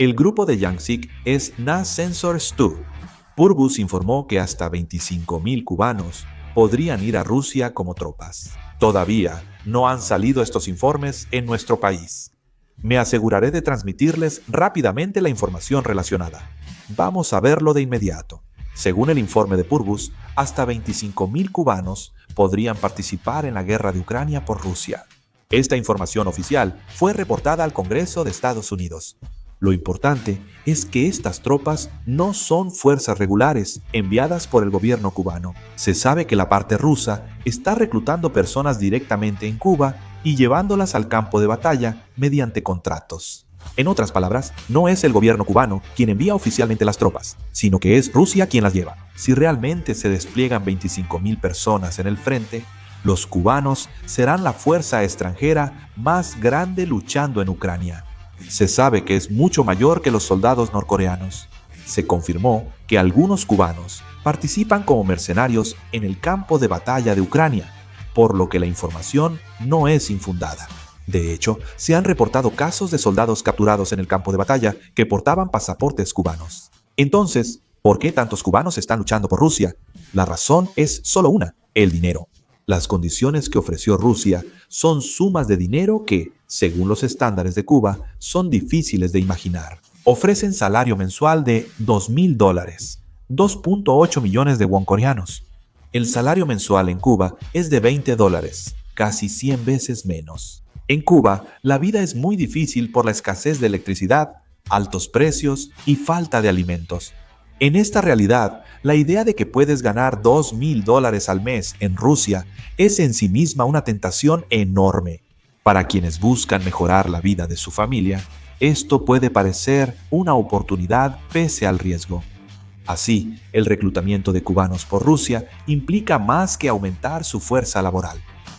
El grupo de Yancig es Na Sensor Stu. Purbus informó que hasta 25.000 cubanos podrían ir a Rusia como tropas. Todavía no han salido estos informes en nuestro país. Me aseguraré de transmitirles rápidamente la información relacionada. Vamos a verlo de inmediato. Según el informe de Purbus, hasta 25.000 cubanos podrían participar en la guerra de Ucrania por Rusia. Esta información oficial fue reportada al Congreso de Estados Unidos. Lo importante es que estas tropas no son fuerzas regulares enviadas por el gobierno cubano. Se sabe que la parte rusa está reclutando personas directamente en Cuba y llevándolas al campo de batalla mediante contratos. En otras palabras, no es el gobierno cubano quien envía oficialmente las tropas, sino que es Rusia quien las lleva. Si realmente se despliegan 25.000 personas en el frente, los cubanos serán la fuerza extranjera más grande luchando en Ucrania. Se sabe que es mucho mayor que los soldados norcoreanos. Se confirmó que algunos cubanos participan como mercenarios en el campo de batalla de Ucrania, por lo que la información no es infundada. De hecho, se han reportado casos de soldados capturados en el campo de batalla que portaban pasaportes cubanos. Entonces, ¿por qué tantos cubanos están luchando por Rusia? La razón es solo una: el dinero. Las condiciones que ofreció Rusia son sumas de dinero que, según los estándares de Cuba, son difíciles de imaginar. Ofrecen salario mensual de $2.000, 2.8 millones de won coreanos. El salario mensual en Cuba es de $20, casi 100 veces menos. En Cuba, la vida es muy difícil por la escasez de electricidad, altos precios y falta de alimentos. En esta realidad, la idea de que puedes ganar $2.000 al mes en Rusia es en sí misma una tentación enorme. Para quienes buscan mejorar la vida de su familia, esto puede parecer una oportunidad pese al riesgo. Así, el reclutamiento de cubanos por Rusia implica más que aumentar su fuerza laboral.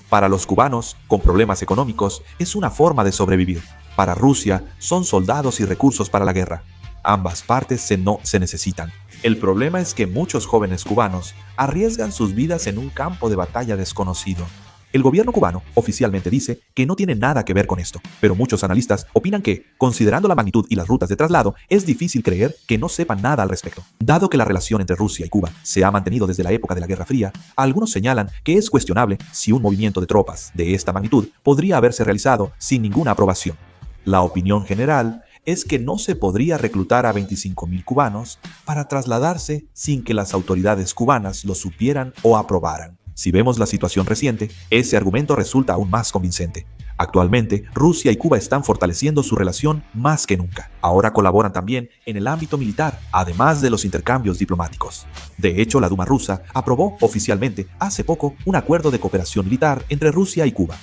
Para los cubanos, con problemas económicos, es una forma de sobrevivir. Para Rusia, son soldados y recursos para la guerra. Ambas partes se necesitan. El problema es que muchos jóvenes cubanos arriesgan sus vidas en un campo de batalla desconocido. El gobierno cubano oficialmente dice que no tiene nada que ver con esto, pero muchos analistas opinan que, considerando la magnitud y las rutas de traslado, es difícil creer que no sepan nada al respecto. Dado que la relación entre Rusia y Cuba se ha mantenido desde la época de la Guerra Fría, algunos señalan que es cuestionable si un movimiento de tropas de esta magnitud podría haberse realizado sin ninguna aprobación. La opinión general es que no se podría reclutar a 25.000 cubanos para trasladarse sin que las autoridades cubanas lo supieran o aprobaran. Si vemos la situación reciente, ese argumento resulta aún más convincente. Actualmente, Rusia y Cuba están fortaleciendo su relación más que nunca. Ahora colaboran también en el ámbito militar, además de los intercambios diplomáticos. De hecho, la Duma rusa aprobó oficialmente hace poco un acuerdo de cooperación militar entre Rusia y Cuba.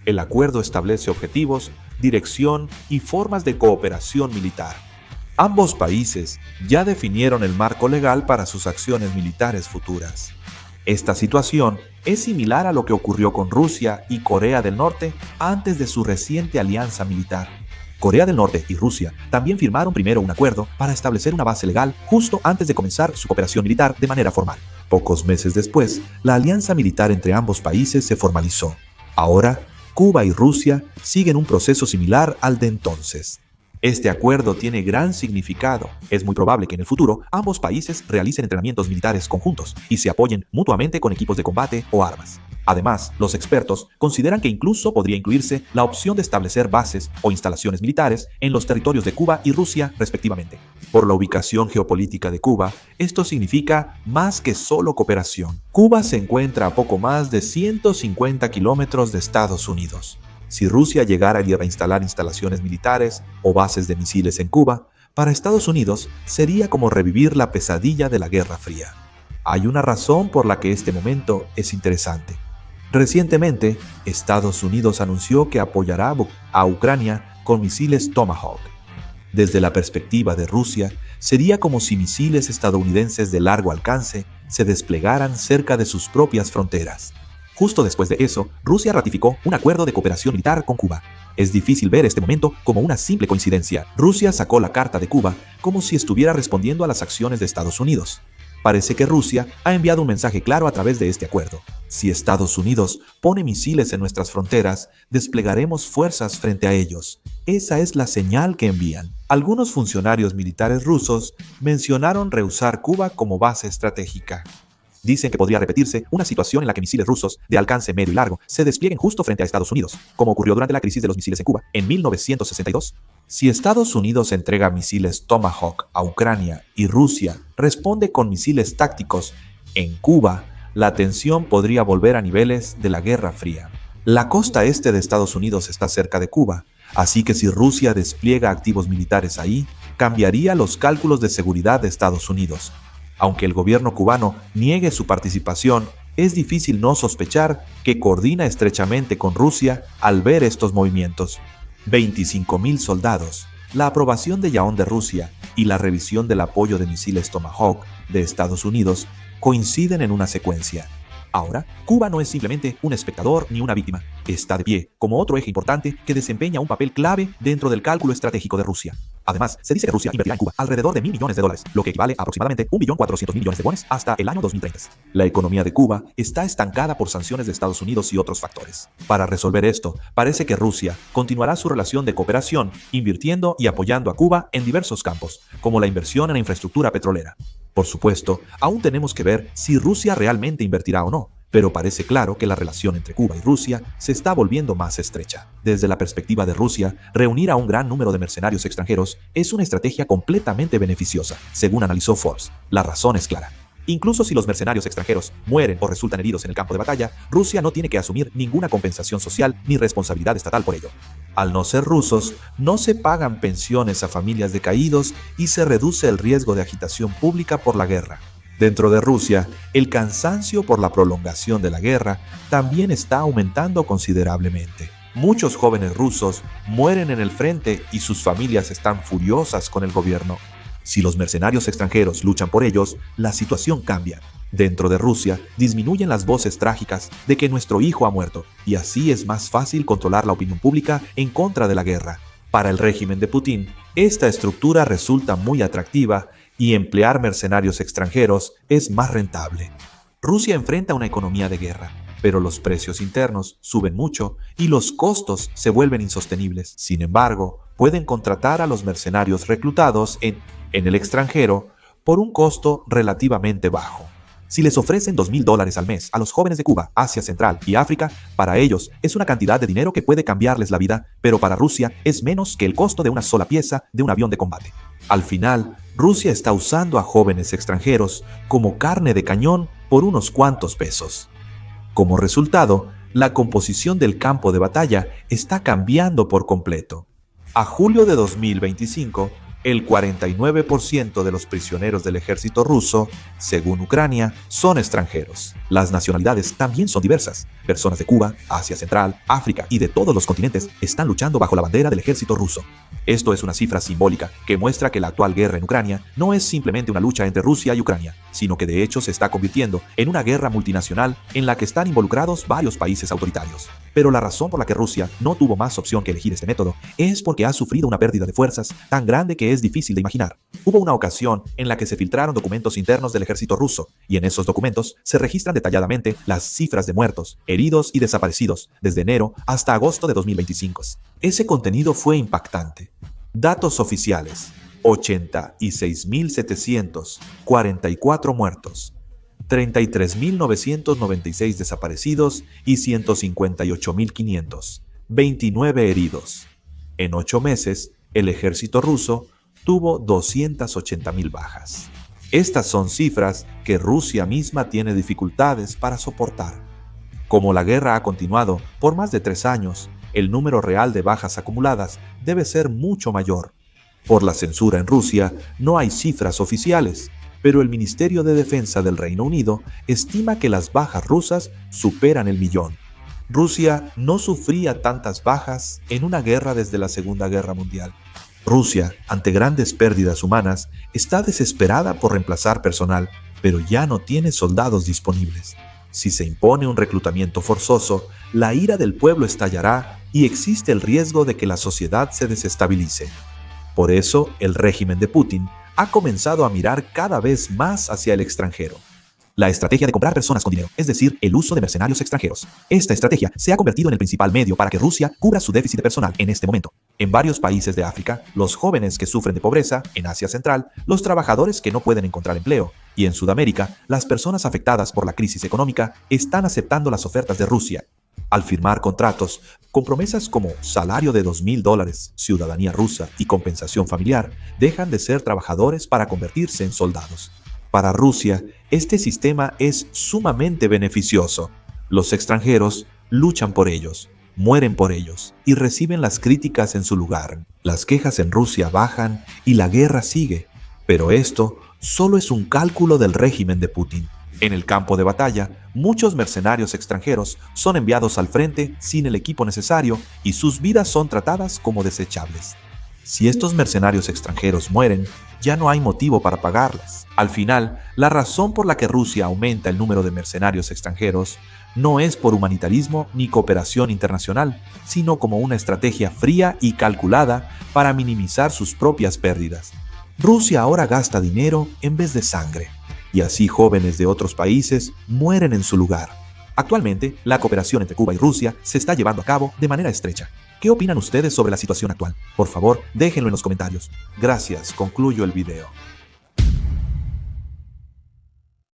El acuerdo establece objetivos, dirección y formas de cooperación militar. Ambos países ya definieron el marco legal para sus acciones militares futuras. Esta situación es similar a lo que ocurrió con Rusia y Corea del Norte antes de su reciente alianza militar. Corea del Norte y Rusia también firmaron primero un acuerdo para establecer una base legal justo antes de comenzar su cooperación militar de manera formal. Pocos meses después, la alianza militar entre ambos países se formalizó. Ahora, Cuba y Rusia siguen un proceso similar al de entonces. Este acuerdo tiene gran significado. Es muy probable que en el futuro ambos países realicen entrenamientos militares conjuntos y se apoyen mutuamente con equipos de combate o armas. Además, los expertos consideran que incluso podría incluirse la opción de establecer bases o instalaciones militares en los territorios de Cuba y Rusia, respectivamente. Por la ubicación geopolítica de Cuba, esto significa más que solo cooperación. Cuba se encuentra a poco más de 150 kilómetros de Estados Unidos. Si Rusia llegara a instalar instalaciones militares o bases de misiles en Cuba, para Estados Unidos sería como revivir la pesadilla de la Guerra Fría. Hay una razón por la que este momento es interesante. Recientemente, Estados Unidos anunció que apoyará a Ucrania con misiles Tomahawk. Desde la perspectiva de Rusia, sería como si misiles estadounidenses de largo alcance se desplegaran cerca de sus propias fronteras. Justo después de eso, Rusia ratificó un acuerdo de cooperación militar con Cuba. Es difícil ver este momento como una simple coincidencia. Rusia sacó la carta de Cuba como si estuviera respondiendo a las acciones de Estados Unidos. Parece que Rusia ha enviado un mensaje claro a través de este acuerdo. Si Estados Unidos pone misiles en nuestras fronteras, desplegaremos fuerzas frente a ellos. Esa es la señal que envían. Algunos funcionarios militares rusos mencionaron rehusar Cuba como base estratégica. Dicen que podría repetirse una situación en la que misiles rusos de alcance medio y largo se desplieguen justo frente a Estados Unidos, como ocurrió durante la crisis de los misiles en Cuba en 1962. Si Estados Unidos entrega misiles Tomahawk a Ucrania y Rusia responde con misiles tácticos en Cuba, la tensión podría volver a niveles de la Guerra Fría. La costa este de Estados Unidos está cerca de Cuba, así que si Rusia despliega activos militares ahí, cambiaría los cálculos de seguridad de Estados Unidos. Aunque el gobierno cubano niegue su participación, es difícil no sospechar que coordina estrechamente con Rusia al ver estos movimientos. 25.000 soldados, la aprobación de Yaón de Rusia y la revisión del apoyo de misiles Tomahawk de Estados Unidos coinciden en una secuencia. Ahora, Cuba no es simplemente un espectador ni una víctima. Está de pie como otro eje importante que desempeña un papel clave dentro del cálculo estratégico de Rusia. Además, se dice que Rusia invertirá en Cuba alrededor de $1.000 millones, lo que equivale a aproximadamente 1.400.000 millones de wones hasta el año 2030. La economía de Cuba está estancada por sanciones de Estados Unidos y otros factores. Para resolver esto, parece que Rusia continuará su relación de cooperación, invirtiendo y apoyando a Cuba en diversos campos, como la inversión en infraestructura petrolera. Por supuesto, aún tenemos que ver si Rusia realmente invertirá o no, pero parece claro que la relación entre Cuba y Rusia se está volviendo más estrecha. Desde la perspectiva de Rusia, reunir a un gran número de mercenarios extranjeros es una estrategia completamente beneficiosa, según analizó Forbes. La razón es clara. Incluso si los mercenarios extranjeros mueren o resultan heridos en el campo de batalla, Rusia no tiene que asumir ninguna compensación social ni responsabilidad estatal por ello. Al no ser rusos, no se pagan pensiones a familias de caídos y se reduce el riesgo de agitación pública por la guerra. Dentro de Rusia, el cansancio por la prolongación de la guerra también está aumentando considerablemente. Muchos jóvenes rusos mueren en el frente y sus familias están furiosas con el gobierno. Si los mercenarios extranjeros luchan por ellos, la situación cambia. Dentro de Rusia, disminuyen las voces trágicas de que nuestro hijo ha muerto, y así es más fácil controlar la opinión pública en contra de la guerra. Para el régimen de Putin, esta estructura resulta muy atractiva y emplear mercenarios extranjeros es más rentable. Rusia enfrenta una economía de guerra, pero los precios internos suben mucho y los costos se vuelven insostenibles. Sin embargo, pueden contratar a los mercenarios reclutados en el extranjero por un costo relativamente bajo. Si les ofrecen $2.000 al mes a los jóvenes de Cuba, Asia Central y África, para ellos es una cantidad de dinero que puede cambiarles la vida, pero para Rusia es menos que el costo de una sola pieza de un avión de combate. Al final, Rusia está usando a jóvenes extranjeros como carne de cañón por unos cuantos pesos. Como resultado, la composición del campo de batalla está cambiando por completo. A julio de 2025, el 49% de los prisioneros del ejército ruso, según Ucrania, son extranjeros. Las nacionalidades también son diversas. Personas de Cuba, Asia Central, África y de todos los continentes están luchando bajo la bandera del ejército ruso. Esto es una cifra simbólica que muestra que la actual guerra en Ucrania no es simplemente una lucha entre Rusia y Ucrania, sino que de hecho se está convirtiendo en una guerra multinacional en la que están involucrados varios países autoritarios. Pero la razón por la que Rusia no tuvo más opción que elegir este método es porque ha sufrido una pérdida de fuerzas tan grande que es difícil de imaginar. Hubo una ocasión en la que se filtraron documentos internos del ejército ruso, y en esos documentos se registran detalladamente las cifras de muertos, heridos y desaparecidos desde enero hasta agosto de 2025. Ese contenido fue impactante. Datos oficiales: 86.744 muertos, 33.996 desaparecidos y 158.500, 29 heridos. En 8 meses, el ejército ruso tuvo 280.000 bajas. Estas son cifras que Rusia misma tiene dificultades para soportar. Como la guerra ha continuado por más de 3 años, el número real de bajas acumuladas debe ser mucho mayor. Por la censura en Rusia, no hay cifras oficiales, pero el Ministerio de Defensa del Reino Unido estima que las bajas rusas superan el 1.000.000. Rusia no sufría tantas bajas en una guerra desde la Segunda Guerra Mundial. Rusia, ante grandes pérdidas humanas, está desesperada por reemplazar personal, pero ya no tiene soldados disponibles. Si se impone un reclutamiento forzoso, la ira del pueblo estallará y existe el riesgo de que la sociedad se desestabilice. Por eso, el régimen de Putin ha comenzado a mirar cada vez más hacia el extranjero. La estrategia de comprar personas con dinero, es decir, el uso de mercenarios extranjeros. Esta estrategia se ha convertido en el principal medio para que Rusia cubra su déficit de personal en este momento. En varios países de África, los jóvenes que sufren de pobreza, en Asia Central, los trabajadores que no pueden encontrar empleo, y en Sudamérica, las personas afectadas por la crisis económica están aceptando las ofertas de Rusia. Al firmar contratos con promesas como salario de $2.000, ciudadanía rusa y compensación familiar, dejan de ser trabajadores para convertirse en soldados. Para Rusia, este sistema es sumamente beneficioso. Los extranjeros luchan por ellos, mueren por ellos y reciben las críticas en su lugar. Las quejas en Rusia bajan y la guerra sigue, pero esto solo es un cálculo del régimen de Putin. En el campo de batalla, muchos mercenarios extranjeros son enviados al frente sin el equipo necesario y sus vidas son tratadas como desechables. Si estos mercenarios extranjeros mueren, ya no hay motivo para pagarles. Al final, la razón por la que Rusia aumenta el número de mercenarios extranjeros no es por humanitarismo ni cooperación internacional, sino como una estrategia fría y calculada para minimizar sus propias pérdidas. Rusia ahora gasta dinero en vez de sangre, y así jóvenes de otros países mueren en su lugar. Actualmente, la cooperación entre Cuba y Rusia se está llevando a cabo de manera estrecha. ¿Qué opinan ustedes sobre la situación actual? Por favor, déjenlo en los comentarios. Gracias, concluyo el video.